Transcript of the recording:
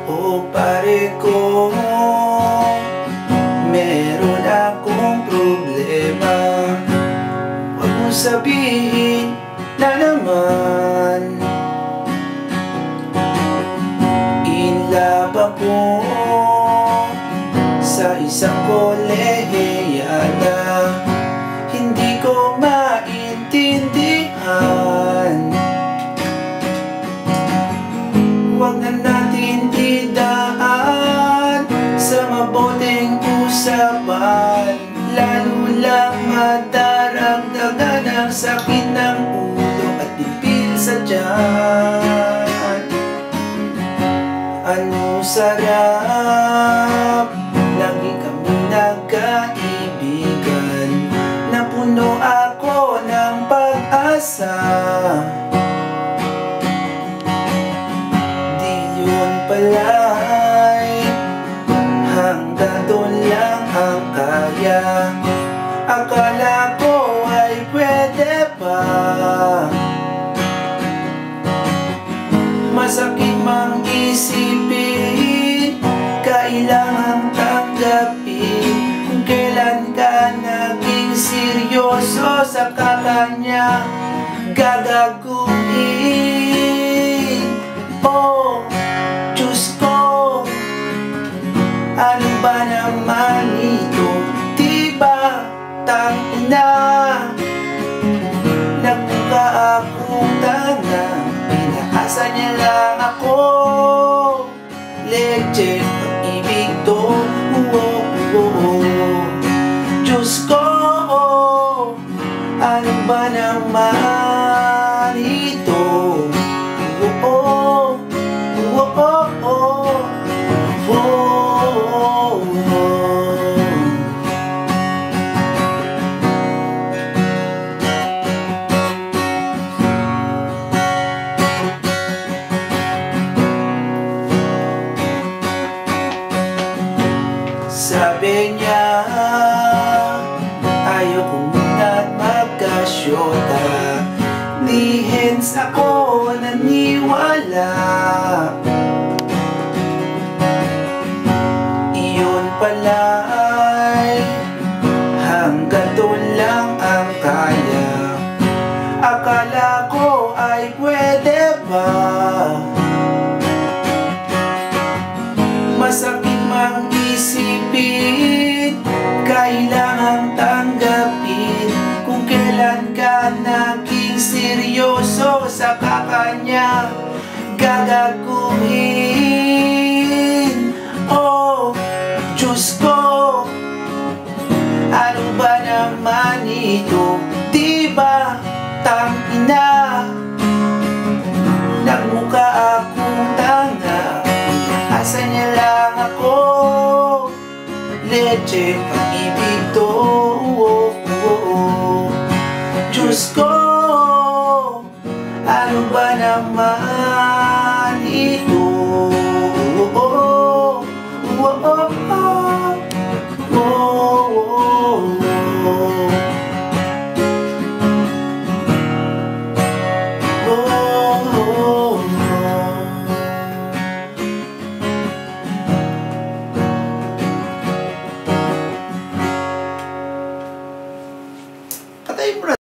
O pare ko, meron akong problema. Huwag mong sabihin na naman in love ako sa isang kolehiyala. Hindi ko maintindihan. Huwag na natin idaan sa mabuting usapan, lalo lang madaragdagan ang sakit ng ulo at dipil sa tiyan. Ano sarap, lagi kami nagkaibigan, napuno ako ng pag-asa. Pala'y hanggang doon lang ang kaya. Akala ko ay pwede pa. Masakit mang isipin, kailangang tanggapin. Kung kailan ka naging seryoso sa kakanya gagaguhin. Oh, Diyos ko, ano ba naman ito? Diba, tangina, nagmukha akong tanga. Pinaasa niya lang ako. Legend, pag-ibig to. Diyos ko, ano ba naman ito? Sabi niya, ayoko muna't magkasyota. Di hens ako naniwala. Iyon pala'y hanggang doon lang ang kaya. Akala ko ay pwede ba? Masakit mang isipin, kailangang tanggapin. Kung kailan ka naging seryoso sa kakanya gagaguhin. Oh, Diyos ko, ano ba naman ito? Diba, tangina, nagmukha akong tanga. Asa niya lang ako. Legend, pag-ibig to. Diyos ko, ano ba naman ito?